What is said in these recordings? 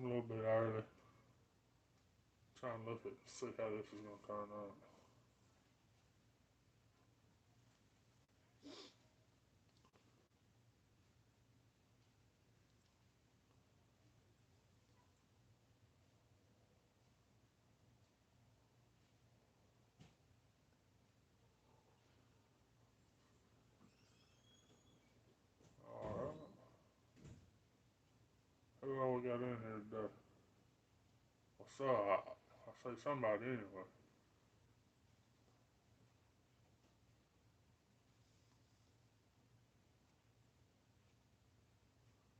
I'm a little bit early. Trying to look at see how this is gonna turn out. Alright. Who all we got in here today? What's up? I say somebody anyway.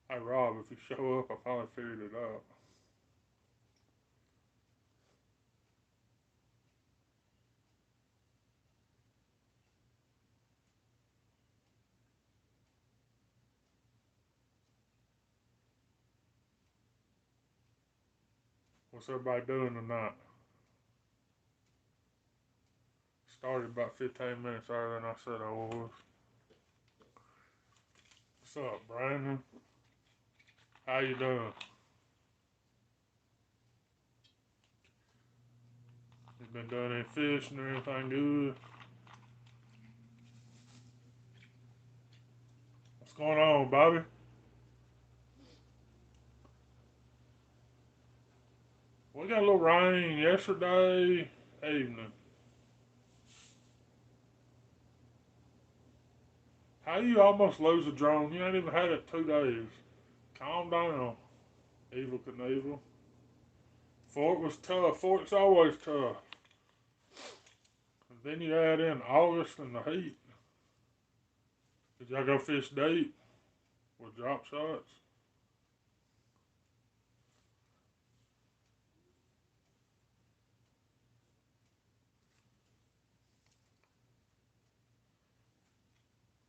Hey Rob, if you show up, I finally figured it out. What's everybody doing tonight? Started about 15 minutes earlier than I said I was. What's up, Brandon? How you doing? You been doing any fishing or anything good? What's going on, Bobby? We got a little rain yesterday evening. How you almost lose a drone? You ain't even had it 2 days. Calm down, Evil Knievel. Fort was tough. Fort's always tough. And then you add in August and the heat. Did y'all go fish deep with drop shots?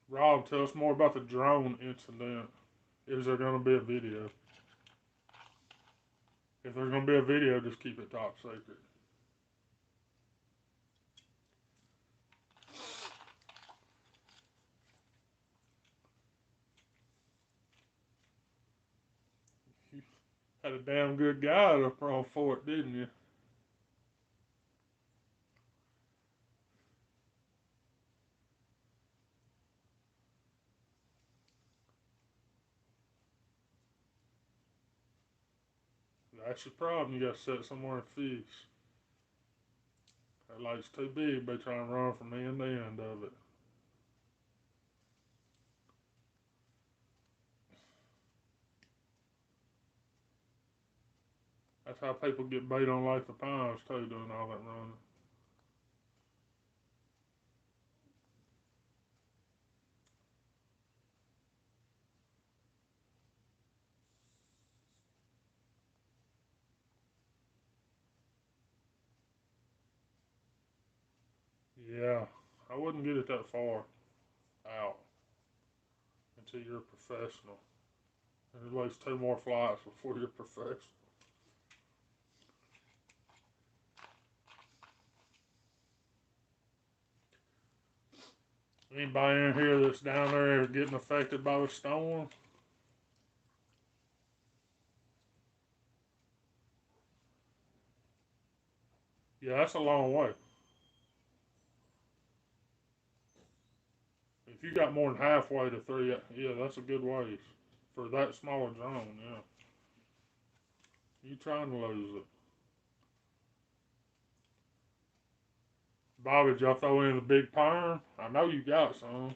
Rob, tell us more about the drone incident. Is there going to be a video? If there's going to be a video, just keep it top secret. You had a damn good guide up on Fort, didn't you? That's your problem. You got to set somewhere and fish. That lake's too big. They try and run from end to end of it. That's how people get bait on Lake of Pines too, doing all that running. Yeah, I wouldn't get it that far out until you're a professional. And at least two more flights before you're professional. Anybody in here that's down there getting affected by the storm? Yeah, that's a long way. If you got more than halfway to three, yeah, that's a good ways for that small a drone. Yeah, you trying to lose it? Bobby, did y'all throw in the big perm? I know you got some.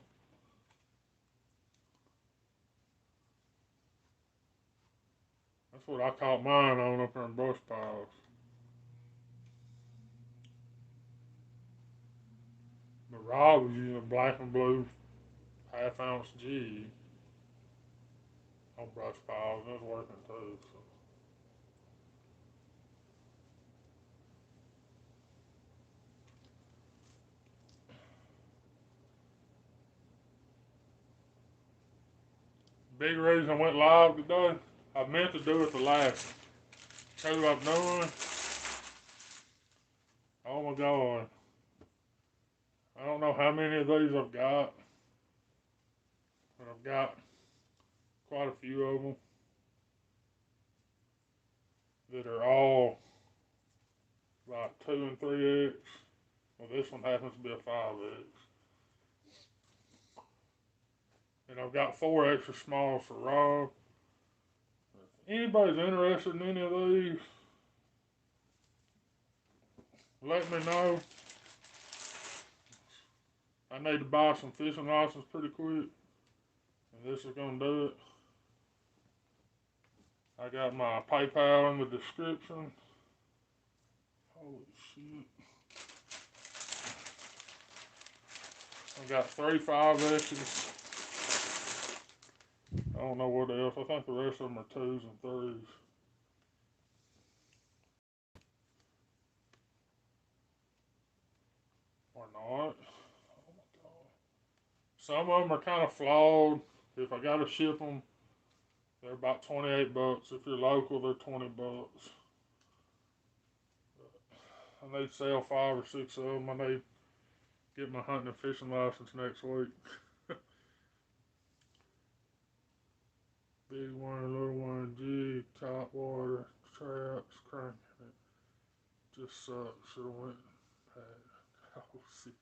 That's what I caught mine on up there in brush piles. But Rob was using a black and blue half-ounce G on brush piles. It was working too. So. Big reason I went live today. I meant to do it the last two I've done. Oh my god. I don't know how many of these I've got, but I've got quite a few of them. that are all like 2 and 3X. Well, this one happens to be a 5X. And I've got 4 extra smalls for Rob. If anybody's interested in any of these, let me know. I need to buy some fishing license pretty quick. And this is going to do it. I got my PayPal in the description. Holy shit. I got 3 5X's. I don't know what else. I think the rest of them are 2s and 3s. Or not. Oh my God. Some of them are kind of flawed. If I gotta ship them, they're about 28 bucks. If you're local, they're 20 bucks. I need to sell 5 or 6 of them. I need to get my hunting and fishing license next week. Big one, little one, jig, top water, traps, cranking it. Just sucks. Should've went and had. Oh, shit.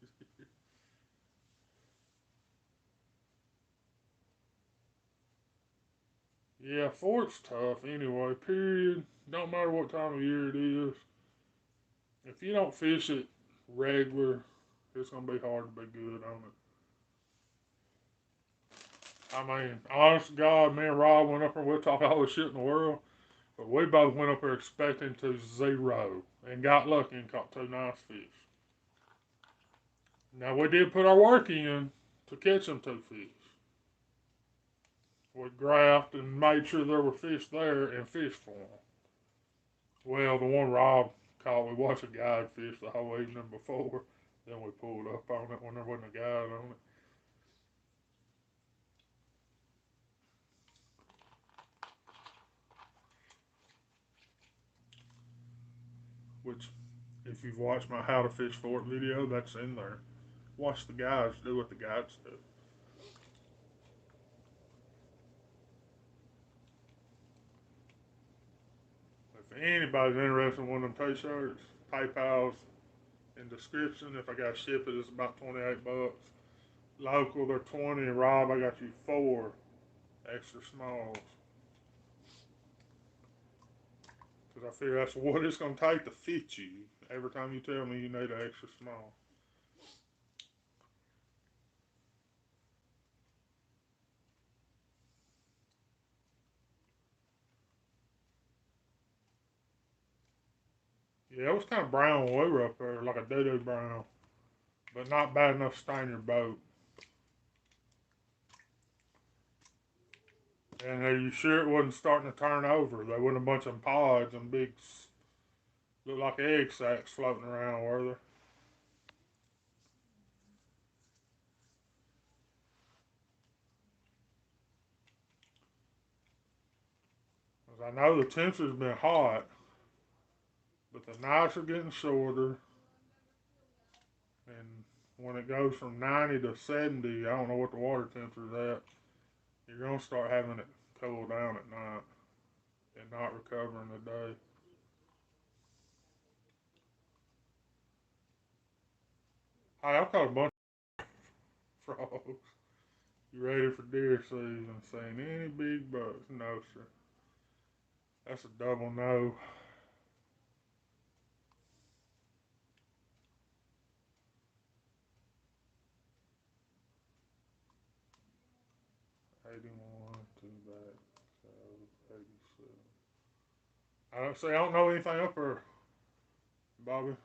Yeah, fork's tough anyway, period. Don't matter what time of year it is. If you don't fish it regular, it's going to be hard to be good on it. I mean, honest to God, me and Rob went up there, we'll talk all the shit in the world, but we both went up there expecting to 0 and got lucky and caught 2 nice fish. Now, we did put our work in to catch them 2 fish. We graphed and made sure there were fish there and fished for them. Well, the one Rob caught, we watched a guide fish the whole evening before. Then we pulled up on it when there wasn't a guide on it. Which, if you've watched my How to Fish Fork video, that's in there. Watch the guys do what the guides do. If anybody's interested in one of them t-shirts, PayPal's in description. If I got to ship it, it's about 28 bucks. Local, they're 20. And Rob, I got you 4 extra smalls. Because I figure that's what it's going to take to fit you. Every time you tell me you need an extra small. Yeah, it was kind of brown when we were up there, like a doo-doo brown. But not bad enough to stain your boat. And are you sure it wasn't starting to turn over? There wasn't a bunch of pods and big, look like egg sacs floating around, were there? Because I know the temperature's been hot, but the nights are getting shorter. And when it goes from 90 to 70, I don't know what the water temperature's at, you're going to start having it cool down at night and not recover in the day. Hey, I've caught a bunch of frogs. You ready for deer season? Seen any big bucks? No, sir. That's a double no. '81, two back, so '87. I don't know anything up there, Bobby.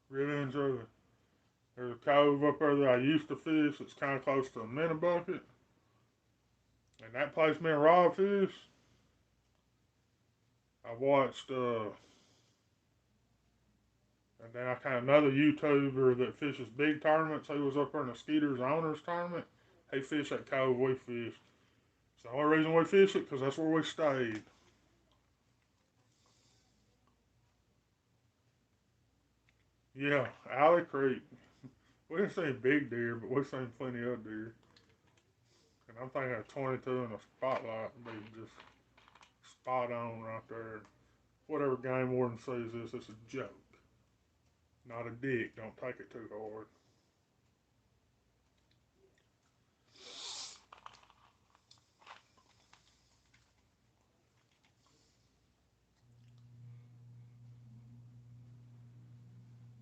Really enjoy it. There's a cove up there that I used to fish. It's kind of close to a minute bucket. And that place me and Rob fish, I watched, and then I kind of another YouTuber that fishes big tournaments. He was up there in the Skeeters Owners tournament. He fished that cove we fished. It's the only reason we fished it because that's where we stayed. Yeah, Alley Creek. We didn't see big deer, but we seen plenty of deer. And I'm thinking a 22 in a spotlight would be just spot on right there. Whatever game warden says this, it's a joke. Not a dick. Don't take it too hard.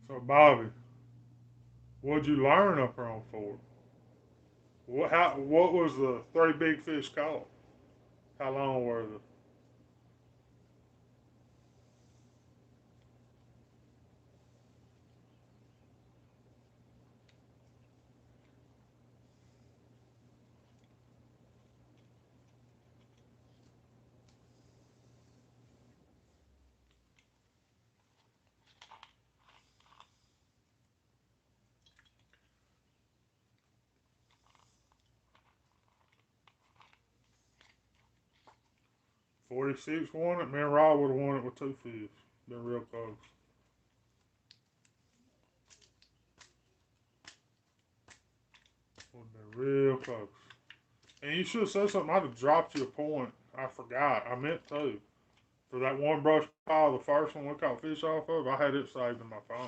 So, Bobby, what'd you learn up there on Fort? What was the three big fish caught? How long were they? 46 won it. Me and Rob would have won it with two fish. Been real close. Would have been real close. And you should have said something. I'd have dropped you a point. I forgot. I meant to. For that one brush pile, the first one we caught fish off of, I had it saved in my phone.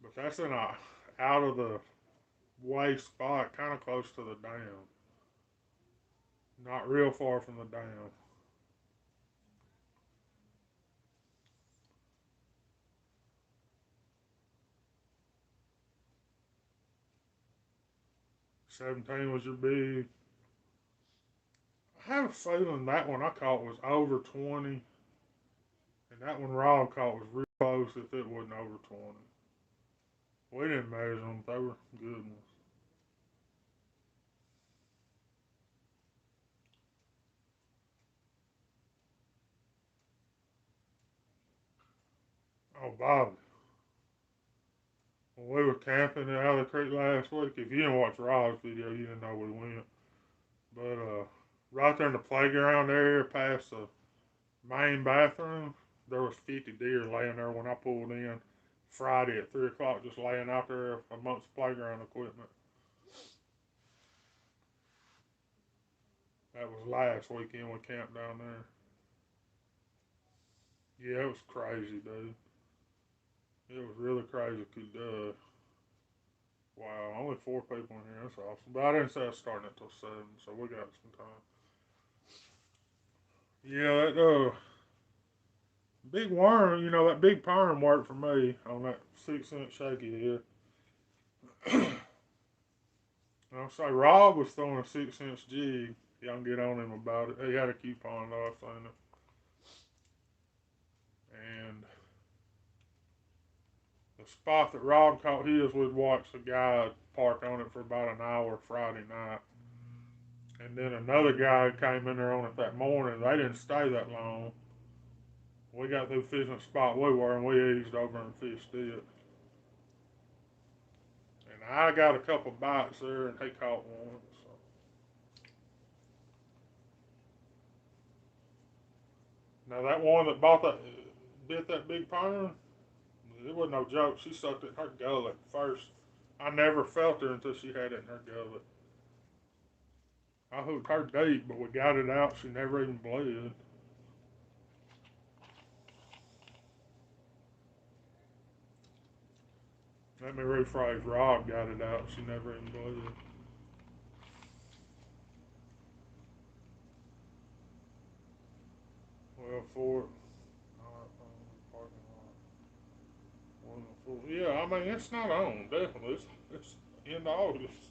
But that's in a out of the way spot, kind of close to the dam. Not real far from the dam. 17 was your big. I have a feeling that one I caught was over 20, and that one Rob caught was real close if it wasn't over 20. We didn't measure them; they were good ones. Oh, Bobby, when we were camping in Alley Creek last week, if you didn't watch Rob's video, you didn't know we went. But right there in the playground area, past the main bathroom, there was 50 deer laying there when I pulled in Friday at 3 o'clock, just laying out there amongst playground equipment. That was last weekend we camped down there. Yeah, it was crazy, dude. It was really crazy. Wow, only four people in here. That's awesome. But I didn't say I was starting until 7, so we got some time. Yeah, that big worm, that big perm worked for me on that 6 inch shaky head. I'll say Rob was throwing a 6 inch jig. Y'all can get on him about it. He had a coupon though, I seen it. And the spot that Rob caught his, we'd watch the guy park on it for about an hour Friday night. And then another guy came in there on it that morning. They didn't stay that long. We got through fishing the spot we were, and we eased over and fished it. And I got a couple bites there, and he caught one. So. Now that one that bit that big perm, it wasn't no joke. She sucked it in her gullet first. I never felt her until she had it in her gullet. I hooked her deep, but we got it out. She never even bled. Let me rephrase. Rob got it out. She never even bled. Well, for parking lot. Yeah, I mean it's not on. Definitely, it's in August.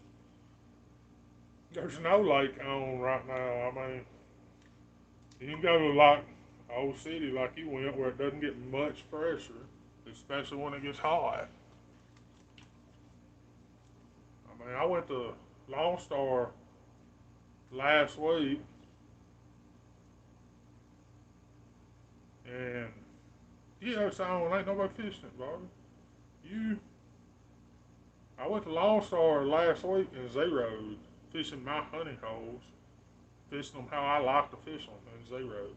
There's no lake on right now. I mean, you can go to like Old City like you went where it doesn't get much pressure, especially when it gets hot. I mean, I went to Lone Star last week and yeah, it's on. Ain't nobody fishing it, Bobby. You, I went to Lone Star last week and zeroed fishing my honey holes, fishing them how I like to fish them and zeroed.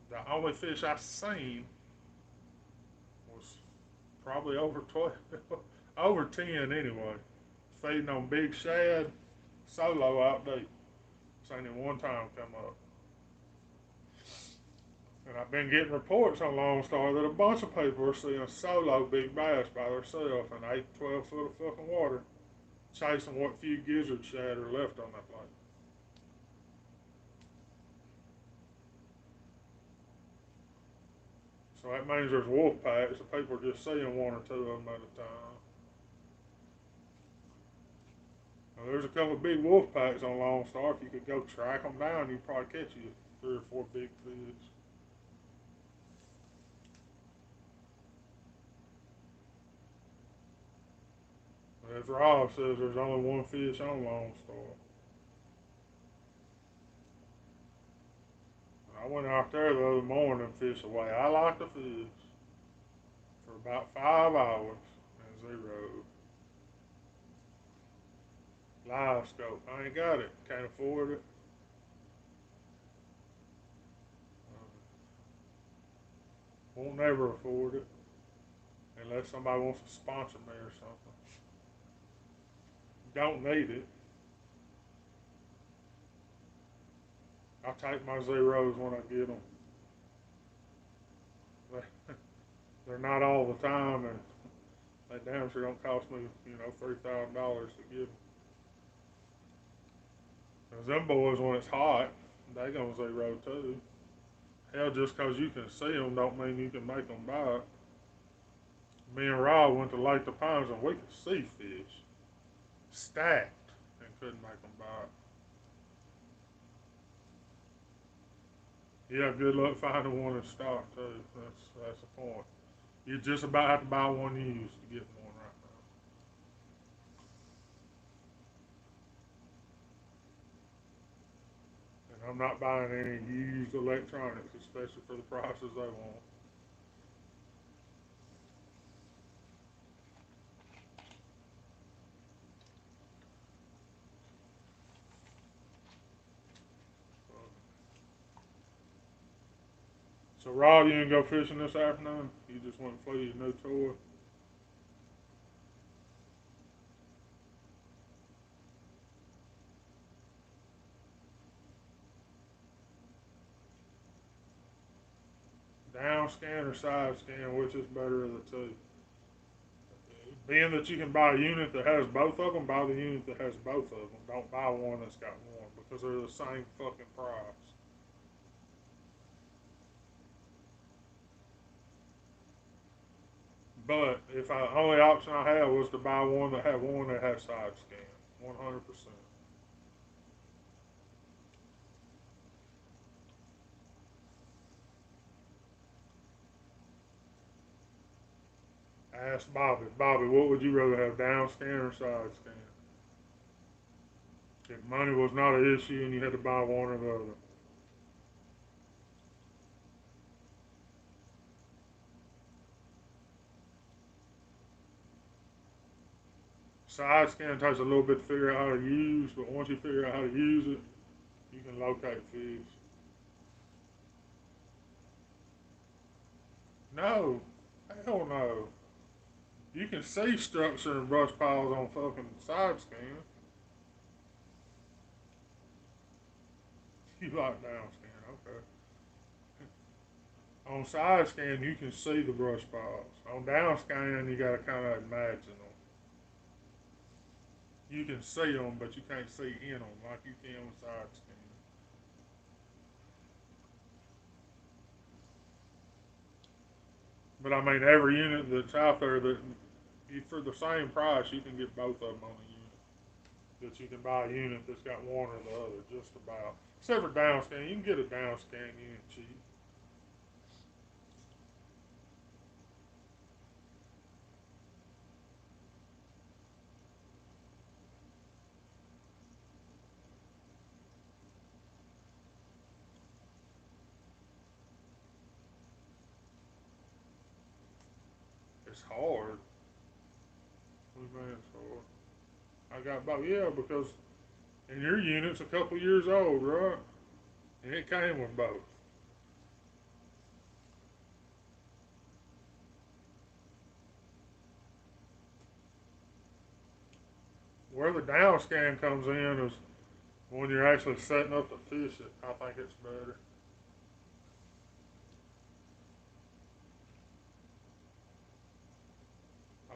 The only fish I seen was probably over 12, over 10 anyway. Feeding on big shad. Solo outdate. Seen it one time come up. And I've been getting reports on Lone Star that a bunch of people are seeing solo big bass by themselves in 8, 12 foot of fucking water, chasing what few gizzard shad are left on that lake. So that means there's wolf packs, and people are just seeing one or two of them at a time. Now, there's a couple of big wolf packs on Lone Star. If you could go track them down, you'd probably catch you 3 or 4 big fish. As Rob says, there's only one fish on Lone Star. I went out there the other morning and fished away. I like to fish for about 5 hours and zero. Live scope. I ain't got it. Can't afford it. Won't never afford it unless somebody wants to sponsor me or something. Don't need it. I take my zeros when I get them. They're not all the time, and they damn sure don't cost me, $3,000 to get them. Cause them boys, when it's hot, they gonna zero too. Hell, just cause you can see them don't mean you can make them bite. Me and Rob went to Lake the Pines and we could see fish stacked and couldn't make them bite. Yeah, good luck finding one in stock too. That's the point. You just about have to buy one used to get one right now. And I'm not buying any used electronics, especially for the prices they want. So Rob, you didn't go fishing this afternoon? You just went and flew your new toy? Down scan or side scan, which is better of the two? Being that you can buy a unit that has both of them, buy the unit that has both of them. Don't buy one that's got one because they're the same fucking price. But if the only option I had was to buy one that had side scan, 100%. Ask Bobby. Bobby, what would you rather have, down scan or side scan? If money was not an issue and you had to buy one or the other. Side scan takes a little bit to figure out how to use, but once you figure out how to use it, you can locate fish. No, hell no. You can see structure and brush piles on fucking side scan. You like down scan, okay. On side scan, you can see the brush piles. On down scan, you gotta kind of imagine them. You can see them, but you can't see in them like you can with side scan. But I mean, every unit that's out there for the same price, you can get both of them on a unit. That you can buy a unit that's got one or the other, just about. Except for down scan, you can get a down scan unit cheap. It's hard. What do you mean it's hard? I got about, yeah, because and your unit's a couple years old, right? And it came with both. Where the down scan comes in is when you're actually setting up to fish it. I think it's better.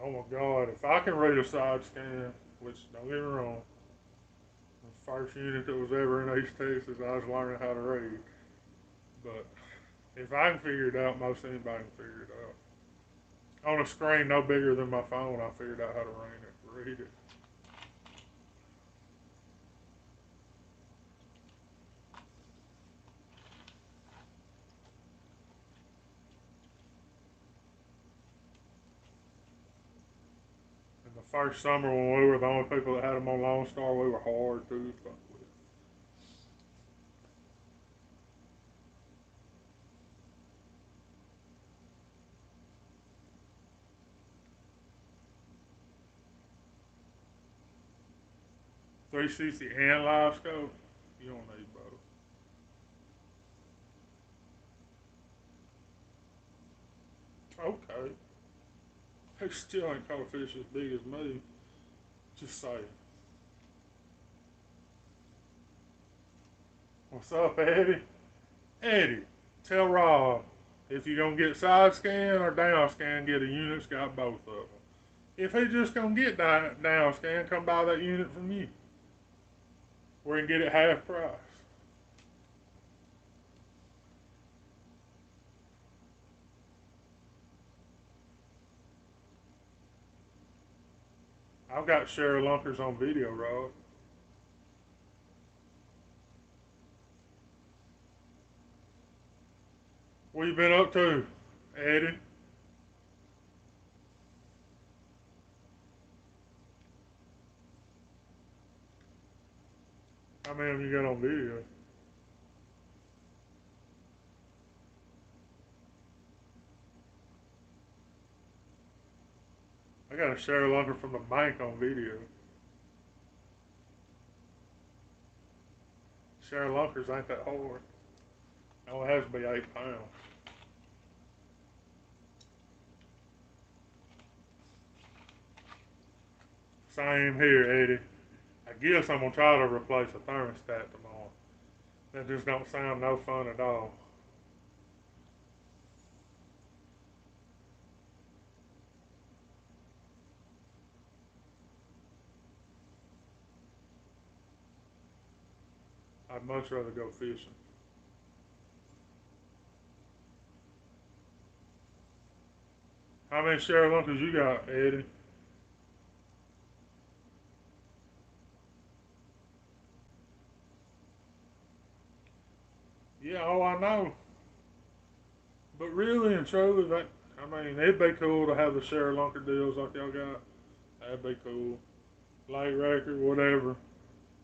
Oh my God, if I can read a side scan, which don't get me wrong, the first unit that was ever in East Texas, I was learning how to read. But if I can figure it out, most anybody can figure it out. On a screen no bigger than my phone, I figured out how to read it. And the first summer when we were the only people that had them on Lone Star, we were hard to fuck with. 360 and live scope, you don't need both. Okay. They still ain't caught a fish as big as me. Just saying. What's up, Eddie? Eddie, tell Rob if you're gonna get side scan or down scan, get a unit that's got both of them. If he just gonna get down scan, come buy that unit from you. We can get it half price. I've got Cheryl Lunkers on video, Rob. What you been up to, Eddie? How many of you got on video? I got a Cheryl Lunker from the bank on video. Cheryl Lunkers ain't that hard. It only has to be 8 pounds. Same here, Eddie. I guess I'm gonna try to replace a thermostat tomorrow. That just don't sound no fun at all. I'd much rather go fishing. How many Cheryl Lunkers you got, Eddie? Yeah, oh, I know. But really and truly, that I mean, it'd be cool to have the Cheryl Lunker deals like y'all got. That'd be cool. Lake record, whatever.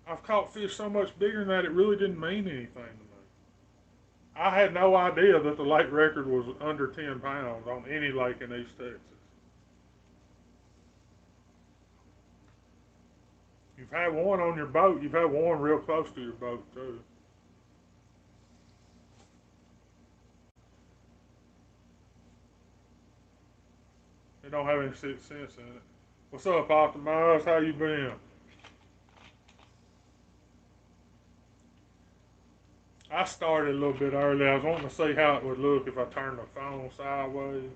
I've caught fish so much bigger than that, it really didn't mean anything to me. I had no idea that the lake record was under 10 pounds on any lake in East Texas. You've had one on your boat. You've had one real close to your boat, too. It don't have any 6 cents in it. What's up, Optimize? How you been? I started a little bit early. I was wanting to see how it would look if I turned the phone sideways,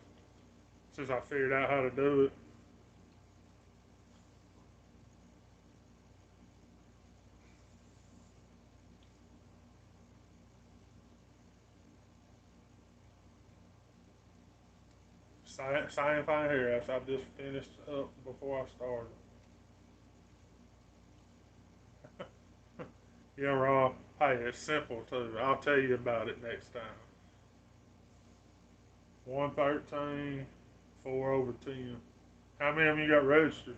since I figured out how to do it. Same thing here. I just finished up before I started. Yeah, Rob. Hey, it's simple too. I'll tell you about it next time. 113, 4/10. How many of them you got registered?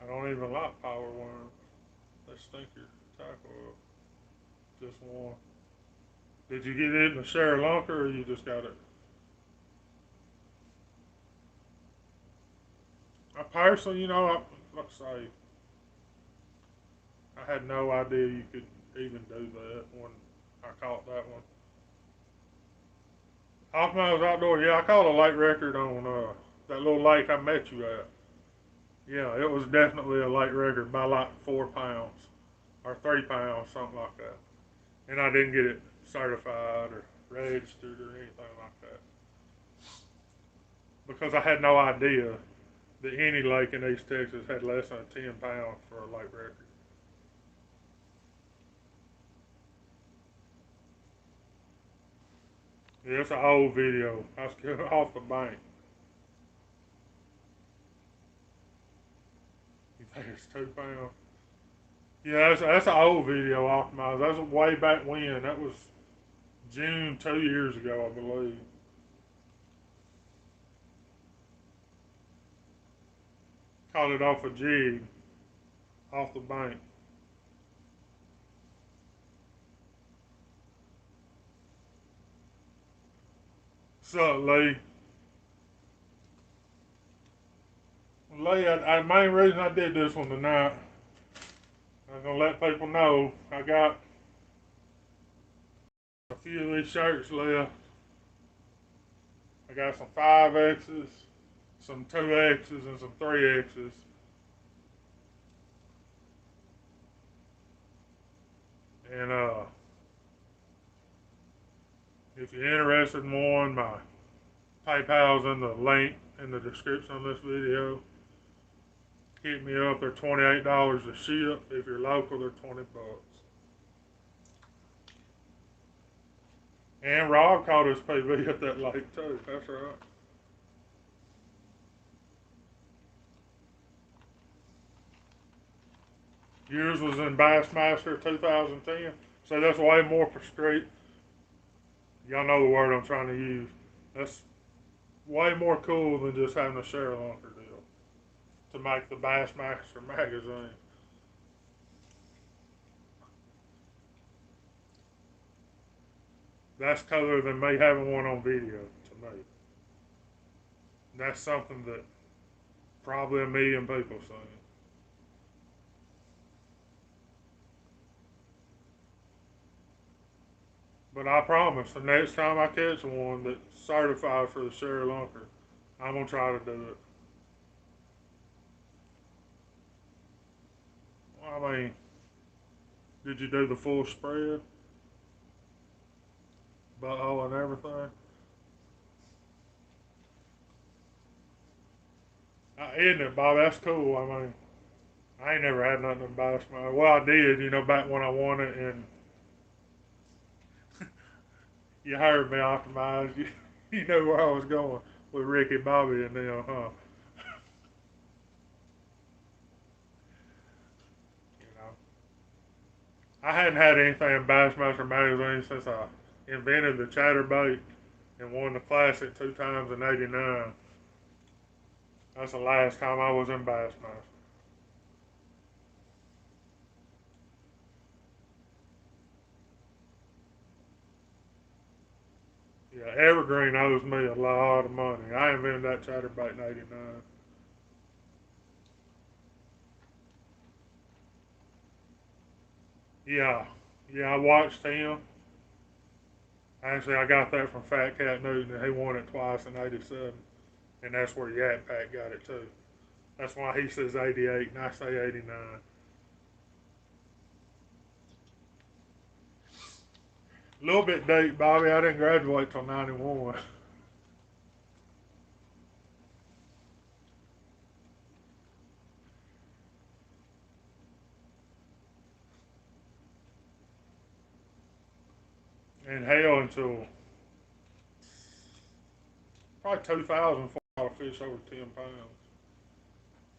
I don't even like power worms. They stink your tackle up. Just one. Did you get it in the share lunker or you just got it? I personally, let's say, I had no idea you could even do that when I caught that one. Off Miles Outdoor, yeah, I caught a lake record on that little lake I met you at. Yeah, it was definitely a late record by like 4 pounds or 3 pounds, something like that. And I didn't get it certified or registered or anything like that because I had no idea that any lake in East Texas had less than 10 pounds for a lake record. Yeah, it's an old video. I was getting off the bank. You think it's 2 pounds? Yeah, that's an old video off my. That's way back when. That was June 2 years ago, I believe. Caught it off a jig, off the bank. What's up, Lee? Lee, main reason I did this one tonight, I'm gonna let people know I got a few of these shirts left. I got some 5X's, some 2X's, and some 3X's. And if you're interested in one, my PayPal's in the link in the description of this video. Hit me up. They're $28 a ship. If you're local, they're 20 bucks. And Rob caught his PB at that lake too. That's right. Yours was in Bassmaster 2010. So that's way more per street. Y'all know the word I'm trying to use. That's way more cool than just having a ShareLunker deal to make the Bassmaster magazine. That's cooler than me having one on video to me. That's something that probably a million people seen. But I promise, the next time I catch one that's certified for the ShareLunker, I'm gonna try to do it. I mean, did you do the full spread, butthole and everything? Isn't it, Bob? That's cool. I mean, I ain't never had nothing in Bassmaster. Well, I did, back when I won it, and you heard me optimize. You know where I was going with Ricky Bobby and them, huh? You know, I hadn't had anything in Bassmaster magazine since I invented the chatterbait and won the classic 2 times in '89. That's the last time I was in Bassmaster. Yeah, Evergreen owes me a lot of money. I invented that chatterbait in '89. Yeah, yeah, I watched him. Actually, I got that from Fat Cat Newton, and he won it twice in '87, and that's where Yak Pack got it too. That's why he says '88 and I say '89. A little bit deep, Bobby. I didn't graduate till '91. And hell, until probably 2000 before I caught a fish over 10 pounds.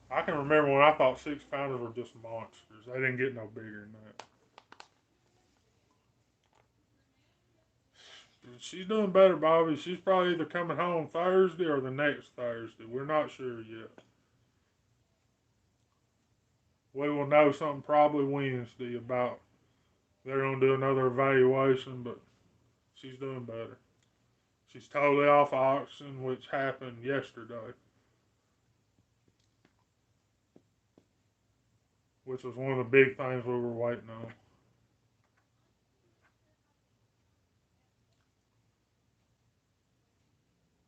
I can remember when I thought 6 pounders were just monsters. They didn't get no bigger than that. She's doing better, Bobby. She's probably either coming home Thursday or the next Thursday. We're not sure yet. We will know something probably Wednesday about they're going to do another evaluation, but she's doing better. She's totally off oxygen, which happened yesterday. which was one of the big things we were waiting on.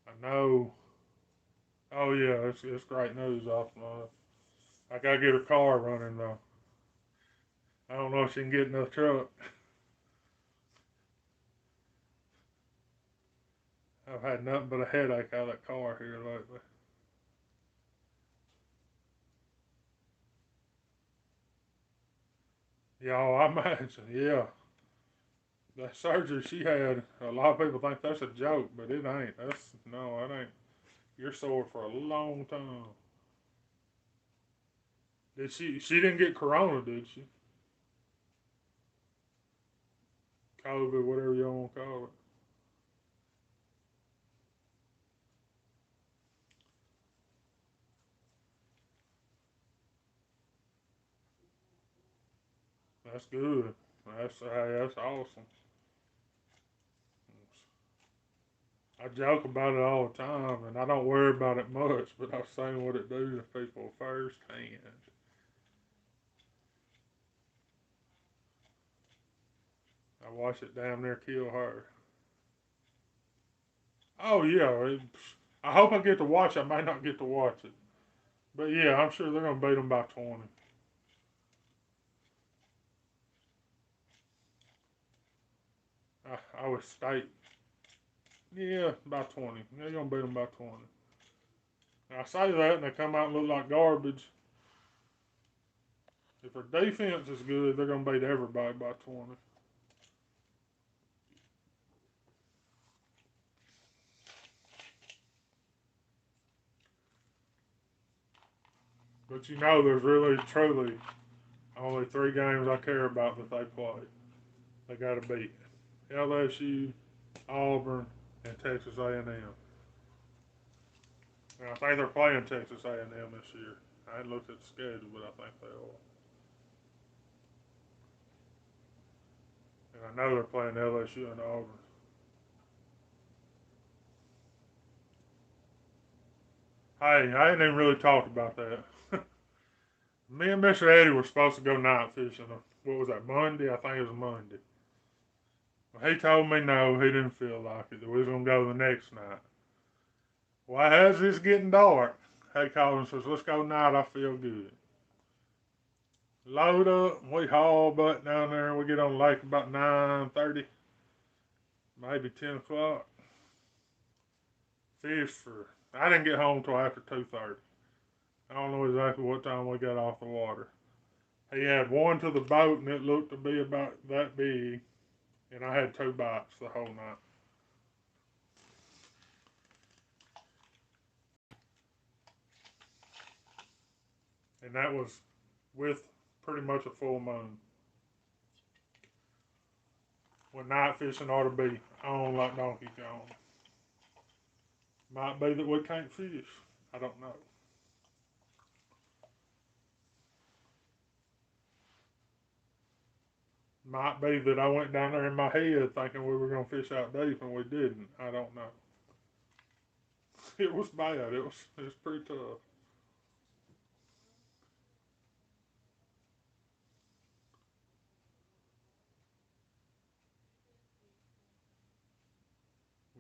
I know. Oh yeah, it's great news off. I gotta get her car running though. I don't know if she can get in the truck. I've had nothing but a headache out of that car here lately. Y'all, I imagine, yeah. That surgery she had, a lot of people think that's a joke, but it ain't. That's no, it ain't. You're sore for a long time. Did she? She didn't get corona, did she? COVID, whatever you want to call it. That's good. That's hey, that's awesome. I joke about it all the time, and I don't worry about it much, but I've seen what it do to people firsthand. I watched it damn near kill her. Oh yeah, I hope I get to watch. I might not get to watch it, but yeah, I'm sure they're gonna beat them by 20. I would state, yeah, by 20. They're gonna beat them by 20. And I say that, and they come out and look like garbage. If their defense is good, they're gonna beat everybody by 20. But you know, there's really, truly only three games I care about that they play. They got to beat LSU, Auburn, and Texas A&M. And I think they're playing Texas A&M this year. I ain't looked at the schedule, but I think they are. And I know they're playing LSU and Auburn. Hey, I ain't even really talked about that. Me and Mr. Eddie were supposed to go night fishing. What was that, Monday? I think it was Monday. Well, he told me no, he didn't feel like it. That we was going to go the next night. Well, as it's getting dark, he called and says, let's go tonight. I feel good. Load up, we haul butt down there, and we get on the lake about 9:30, maybe 10 o'clock. Fish for, I didn't get home till after 2:30. I don't know exactly what time we got off the water. He had one to the boat, and it looked to be about that big, and I had two bites the whole night. And that was with pretty much a full moon. When night fishing ought to be on like Donkey Kong. Might be that we can't fish. I don't know. Might be that I went down there in my head thinking we were going to fish out deep and we didn't. I don't know. It was bad. It was pretty tough.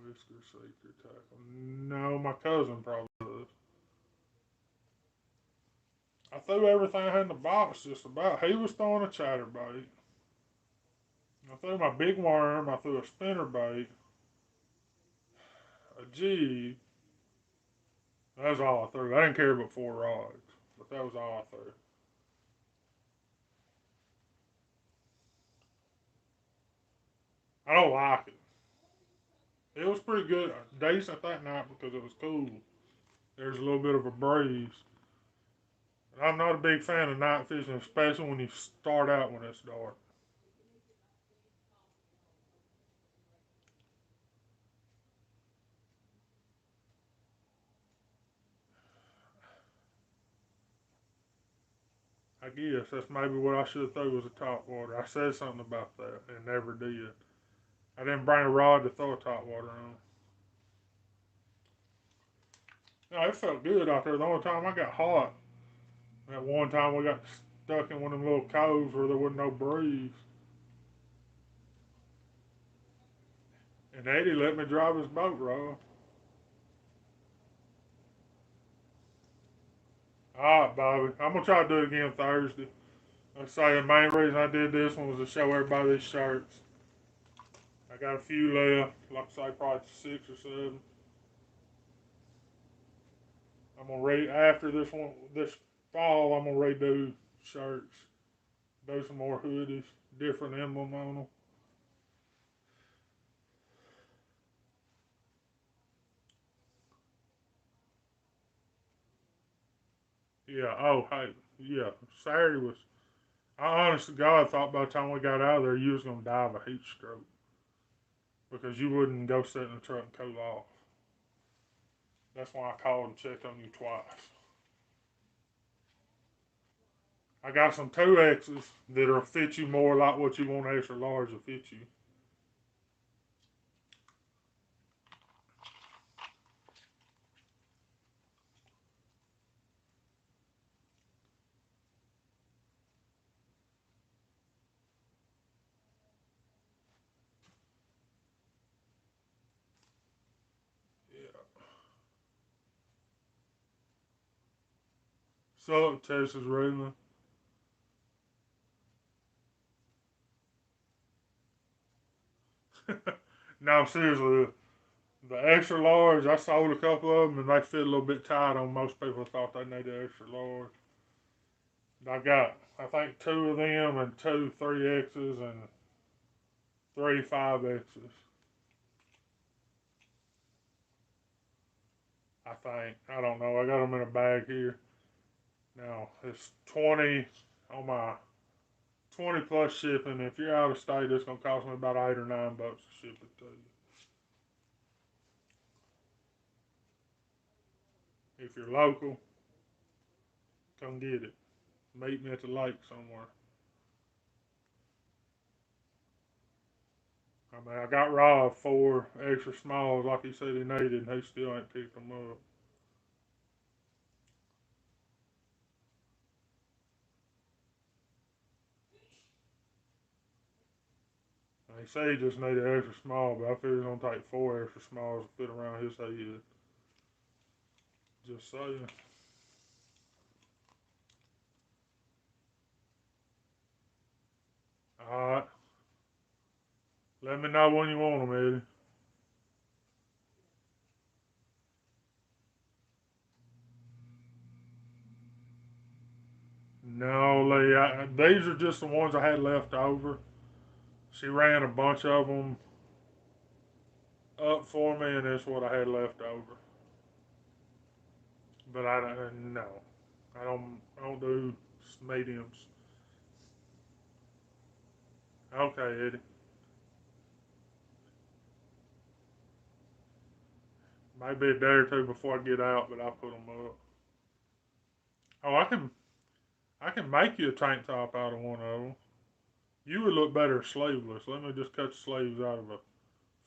Whisker Seeker tackle. No, my cousin probably does. I threw everything I had in the box just about. He was throwing a chatterbait. I threw my big worm. I threw a spinnerbait, a jig. That was all I threw. I didn't care about four rods, but that was all I threw. I don't like it. It was pretty good, decent that night because it was cool. There's a little bit of a breeze. I'm not a big fan of night fishing, especially when you start out when it's dark. I guess that's maybe what I should have thrown was a top water. I said something about that and never did. I didn't bring a rod to throw a top water on. No, it felt good out there. The only time I got hot, that one time we got stuck in one of them little coves where there wasn't no breeze. And Eddie let me drive his boat, Rob. All right, Bobby. I'm gonna try to do it again Thursday. I say the main reason I did this one was to show everybody these shirts. I got a few left, like I say, probably 6 or 7. I'm gonna read after this one. This fall, I'm gonna redo shirts, do some more hoodies, different emblem on them. Yeah. Oh, hey. Yeah. Saturday was. I honest to God thought by the time we got out of there, you was gonna die of a heat stroke because you wouldn't go sit in the truck and cool off. That's why I called and checked on you twice. I got some 2X's that'll fit you more like what you want extra large to fit you. Yeah. So, Texas Railing. No, seriously, the extra large, I sold a couple of them and they fit a little bit tight on most people thought they needed extra large. I got, I think, 2 of them and 2 3X's and 3 5X's. I think. I don't know. I got them in a bag here. Now, it's 20 on my 20 plus shipping. If you're out of state, it's going to cost me about $8 or $9 to ship it to you. If you're local, come get it. Meet me at the lake somewhere. I mean, I got Rob 4 extra smalls like he said he needed, and he still ain't picked them up. And he said he just needed extra small, but I figured it's gonna take 4 extra smalls to fit around his head. Just saying. All right. Let me know when you want them, Eddie. No, Lee. These are just the ones I had left over. She ran a bunch of them up for me, and that's what I had left over. But I don't. No, I don't. I don't do mediums. Okay, Eddie. Maybe a day or two before I get out, but I'll put them up. Oh, I can make you a tank top out of one of them. You would look better sleeveless. Let me just cut the sleeves out of a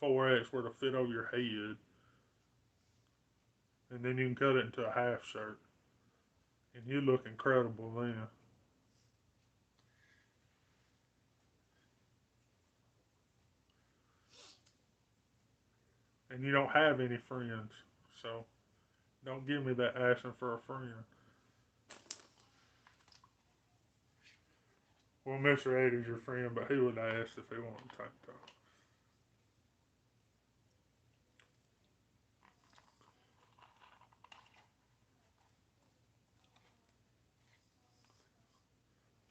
4X where to fit over your head, and then you can cut it into a half shirt, and you look incredible then. And you don't have any friends, so don't give me that asking for a friend. Well, Mr. Eddie's your friend, but he would ask if he wanted a tank top.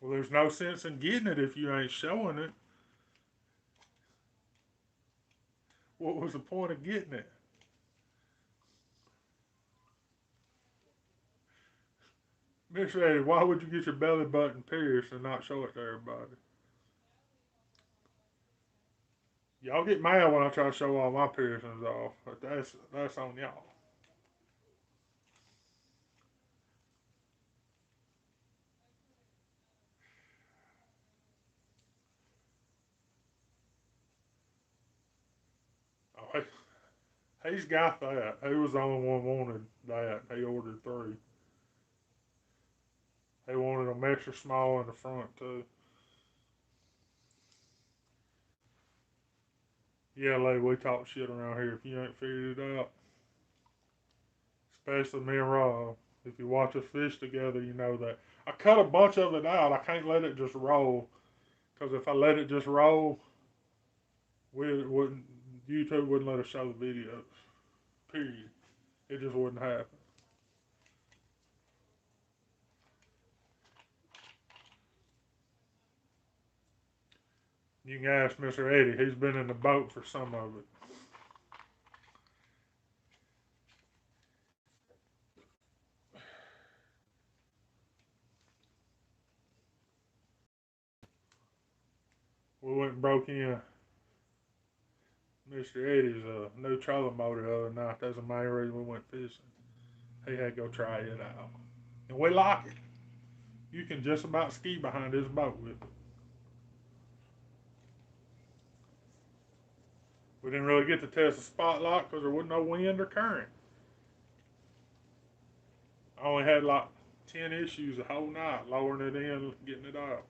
Well, there's no sense in getting it if you ain't showing it. What was the point of getting it? Mr. Eddie, why would you get your belly button pierced and not show it to everybody? Y'all get mad when I try to show all my piercings off, but that's on y'all. Oh, he's got that. He was the only one wanted that. He ordered 3. He wanted them extra small in the front too. Yeah, Lee, we talk shit around here if you ain't figured it out. Especially me and Rob. If you watch us fish together, you know that. I cut a bunch of it out. I can't let it just roll. Because if I let it just roll, we wouldn't, YouTube wouldn't let us show the videos. Period. It just wouldn't happen. You can ask Mr. Eddie. He's been in the boat for some of it. We went and broke in Mr. Eddie's new trolling motor the other night. That's the main reason we went fishing. He had to go try it out. And we like it. You can just about ski behind this boat with it. We didn't really get to test the spotlight because there wasn't no wind or current. I only had like 10 issues the whole night, lowering it in, getting it out.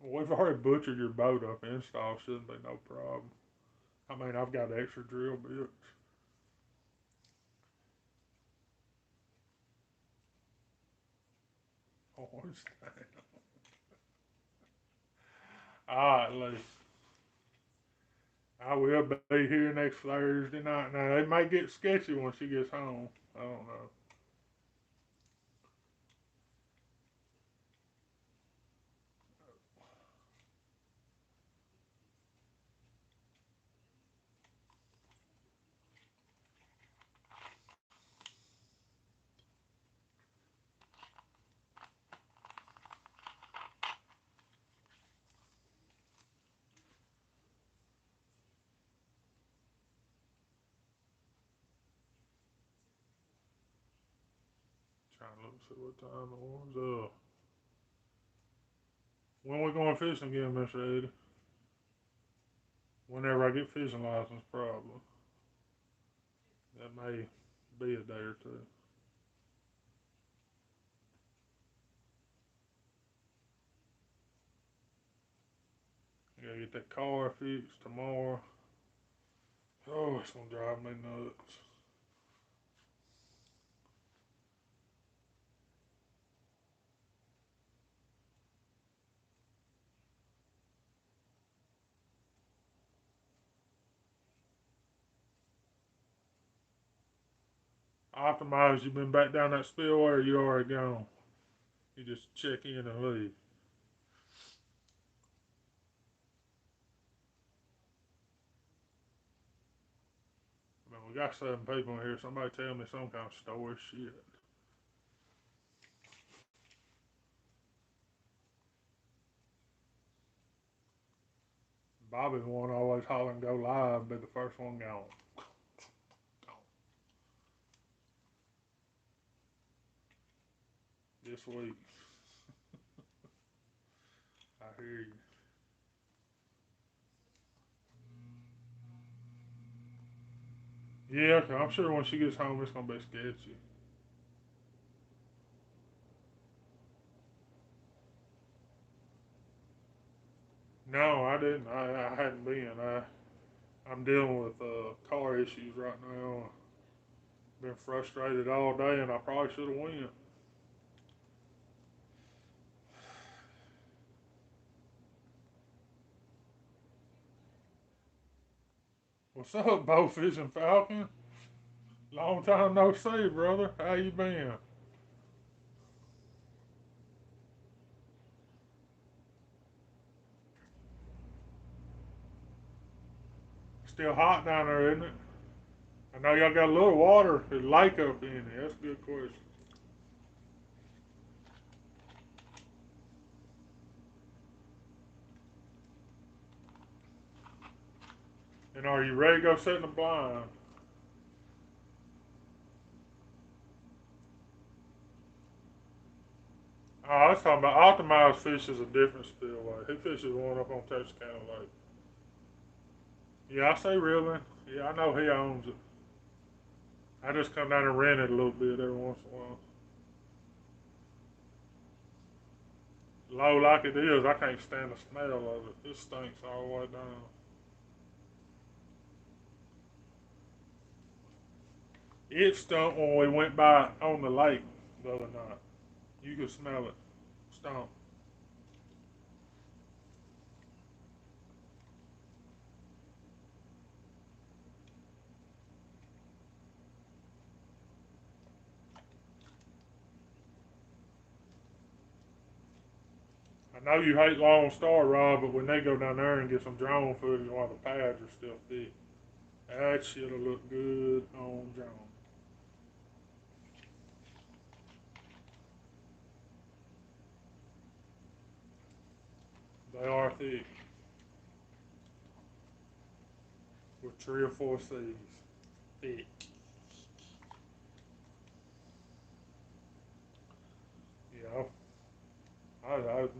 Well, we've already butchered your boat up. Install shouldn't be no problem. I mean, I've got extra drill bits. Horns down. All right, Lee. I will be here next Thursday night. Now, it might get sketchy when she gets home. I don't know. Trying to look see what time it was. When we going fishing again, Mr. Eddie? Whenever I get fishing license, probably. That may be a day or two. I gotta get that car fixed tomorrow. Oh, it's gonna drive me nuts. Optimize, you been back down that spillway or you already gone? You just check in and leave. I mean, we got 7 people in here. Somebody tell me some kind of story shit. Bobby the one always hollering go live, be the first one gone. This week. I hear you. Yeah, I'm sure when she gets home, it's gonna be sketchy. No, I didn't. I hadn't been. I'm dealing with car issues right now. Been frustrated all day, and I probably should have went. What's up, Bowfish and Falcon? Long time no see, brother. How you been? Still hot down there, isn't it? I know y'all got a little water, a lake up in it. That's a good question. And are you ready to go set in the blind? I was talking about Optimized fishes a different spillway. He fishes one up on Texarkana Lake. Yeah, I say reeling. Yeah, I know he owns it. I just come down and rent it a little bit every once in a while. Low like it is, I can't stand the smell of it. It stinks all the way down. It stunk when we went by on the lake the other night. You could smell it. Stunk. I know you hate Lone Star, Rob, but when they go down there and get some drone footage while the pads are still thick, that shit'll look good on drone. They are thick with 3 or 4 C's. Thick. Yeah.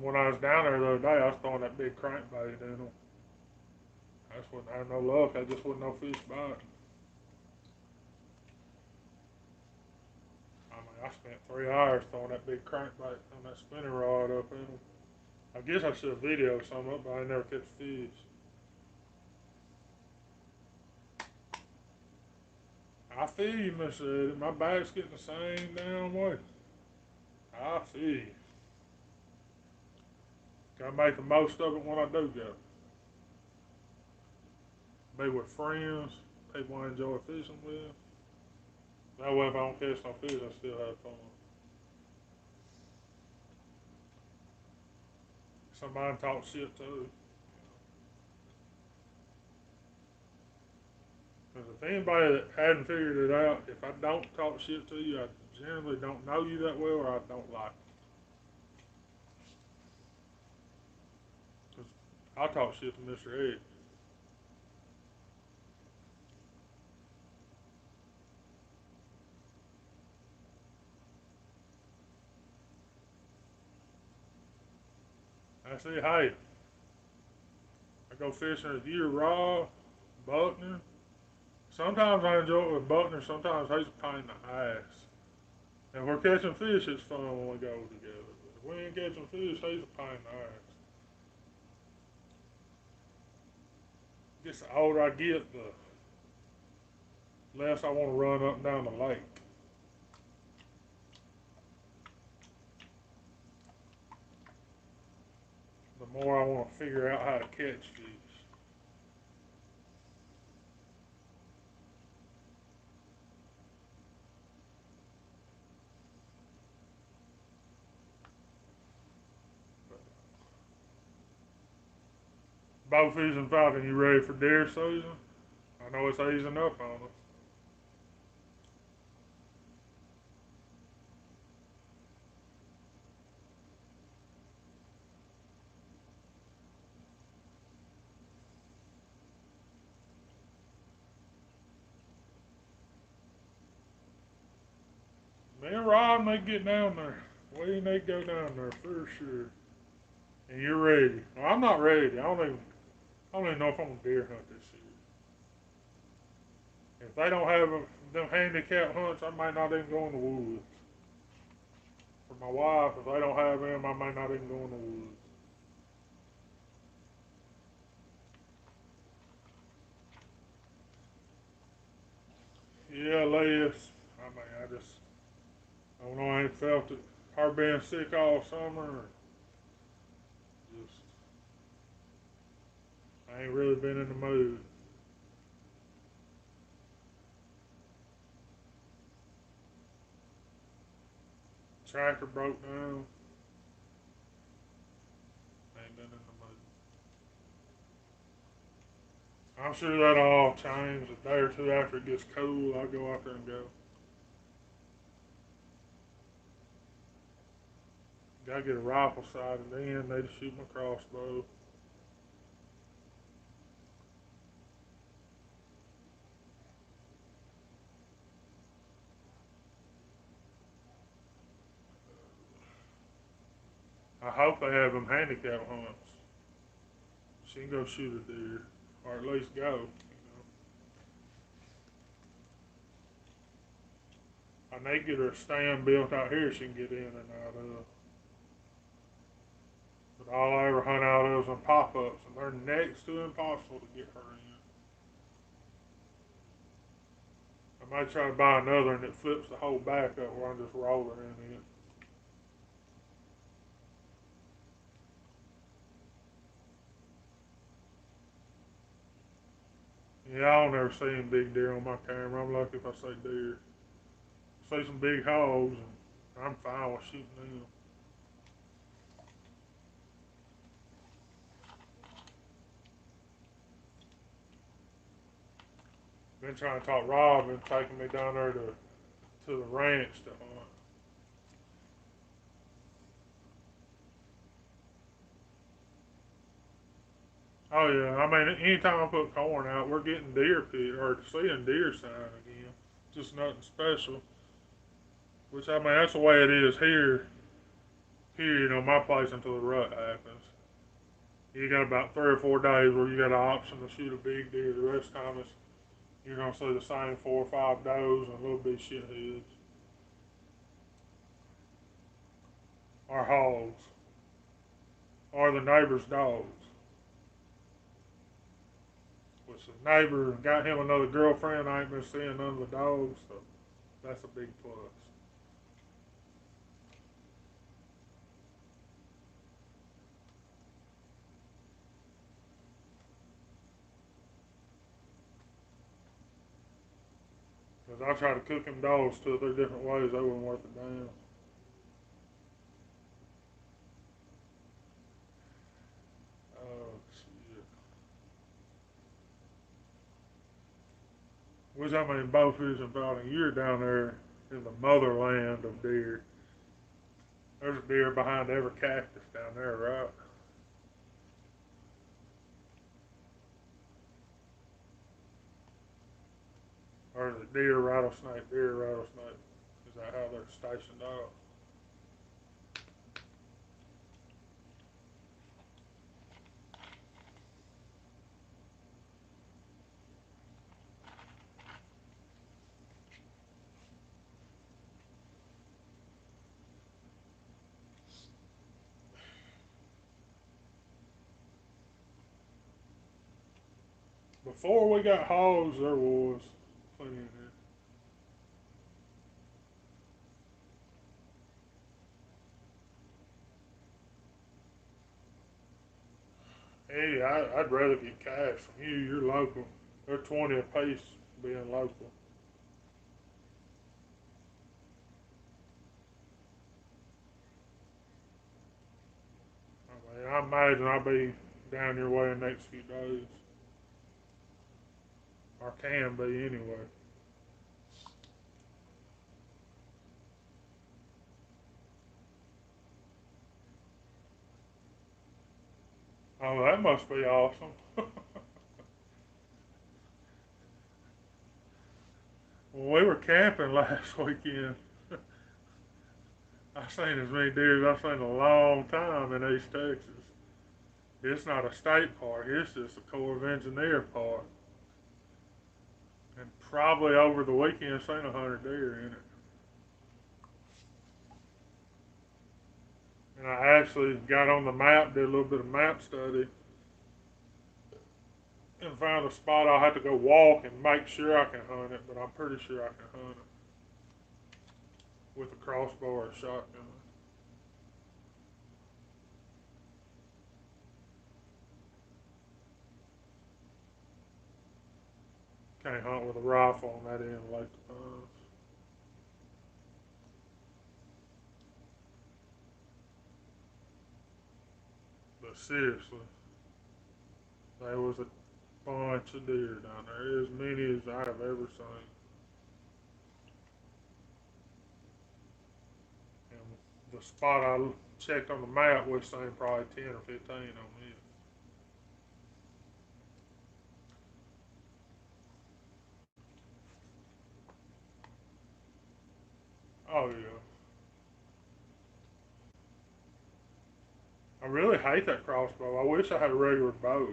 When I was down there the other day, I was throwing that big crankbait in them. I just wouldn't have no luck. I just wouldn't no fish bite. I mean, I spent 3 hours throwing that big crankbait on that spinning rod up in them. I guess I should have videoed some of it, but I never catch fish. I feel you, Miss Eddie. My back's getting the same damn way. I feel you. Gotta make the most of it when I do go. Be with friends, people I enjoy fishing with. That way, if I don't catch no fish, I still have fun. Somebody talk shit too. Because if anybody that hadn't figured it out, if I don't talk shit to you, I generally don't know you that well or I don't like you. Because I talk shit to Mr. Ed. I say, hey, I go fishing with you, Rob, Buckner. Sometimes I enjoy it with Buckner, sometimes he's a pain in the ass. And if we're catching fish, it's fun when we go together. But if we ain't catching fish, he's a pain in the ass. Just the older I get, the less I want to run up and down the lake. The more I want to figure out how to catch fish. Bow fishing Falcon, you ready for deer season? I know it's easing up on us. Me and Rob may get down there. We need to go down there for sure. And you're ready. Well, I'm not ready. I don't even know if I'm gonna deer hunt this year. If they don't have them handicap hunts, I might not even go in the woods. For my wife, if they don't have them, I might not even go in the woods. Yeah, Les. I mean, I don't know. I ain't felt it. Her being sick all summer. Just, I ain't really been in the mood. Tracker broke down. Ain't been in the mood. I'm sure that'll all change a day or two after it gets cool. I'll go out there and go. Gotta get a rifle sighted in. Need to shoot my crossbow. I hope they have them handicap hunts. She can go shoot a deer, or at least go. I may get her a stand built out here she can get in and out of. But all I ever hunt out of is on pop-ups, and they're next to impossible to get her in. I might try to buy another and it flips the whole back up where I just roll her in it. Yeah, I don't ever see any big deer on my camera. I'm lucky if I see deer. I see some big hogs, and I'm fine with shooting them. Been trying to talk Rob and taking me down there to the ranch to hunt. Oh yeah, I mean, anytime I put corn out, we're getting deer pit or seeing deer sign again. Just nothing special. Which I mean, that's the way it is here. Period on my place until the rut happens. You got about 3 or 4 days where you got an option to shoot a big deer. The rest of the time, you're gonna see the same 4 or 5 does and a little bit of shitheads or hogs or the neighbor's dogs. Which the neighbor got him another girlfriend. I ain't been seeing none of the dogs, so that's a big plus. Because I tried to cook them dogs 2 or 3 different ways, they wouldn't worth a damn. Oh, shit. Which I mean, both is about a year down there in the motherland of deer. There's a deer behind every cactus down there, right? Or is it deer, rattlesnake, deer, rattlesnake? Is that how they're stationed out? Before we got hogs, there was plenty of deer. Hey, I'd rather get cash from you. You're local. They're 20 a piece being local. I mean, I imagine I'll be down your way in the next few days. Or can be anyway. Oh, that must be awesome. When we were camping last weekend, I seen as many deer as I've seen in a long time in East Texas. It's not a state park, it's just a Corps of Engineer park. And probably over the weekend seen 100 deer in it. And I actually got on the map, did a little bit of map study, and found a spot I'll have to go walk and make sure I can hunt it, but I'm pretty sure I can hunt it with a crossbow or a shotgun. Can't hunt with a rifle on that end of Lake Pons. But seriously, there was a bunch of deer down there, as many as I have ever seen. And the spot I checked on the map was saying probably 10 or 15 on it. Oh yeah. I really hate that crossbow. I wish I had a regular bow.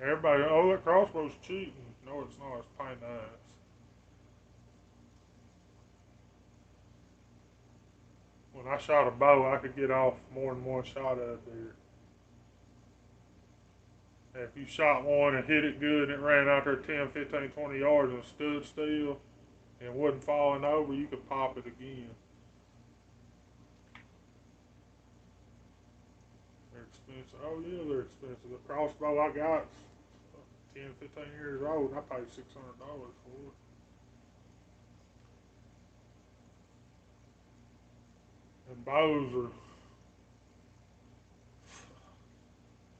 Everybody, oh, that crossbow's cheating. No, it's not. It's plain nice. When I shot a bow, I could get off more than one shot at a deer. If you shot one and hit it good and it ran out there 10, 15, 20 yards and stood still and wasn't falling over, you could pop it again. They're expensive. Oh, yeah, they're expensive. The crossbow I got 10, 15 years old, and I paid $600 for it. And bows are,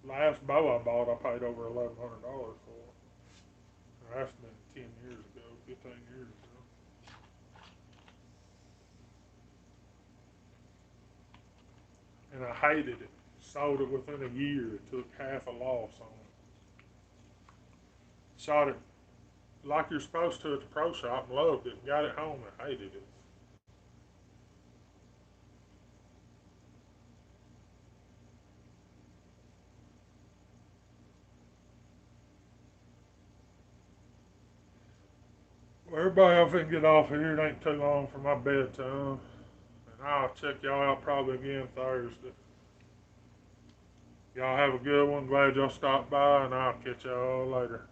last bow I bought, I paid over $1,100 for. That's been 10 years ago, 15 years ago. And I hated it. Sold it within a year. It took half a loss on it. Shot it like you're supposed to at the pro shop and loved it. Got it home and hated it. Well, everybody, I think get off here. It ain't too long for my bedtime. And I'll check y'all out probably again Thursday. Y'all have a good one. Glad y'all stopped by, and I'll catch y'all later.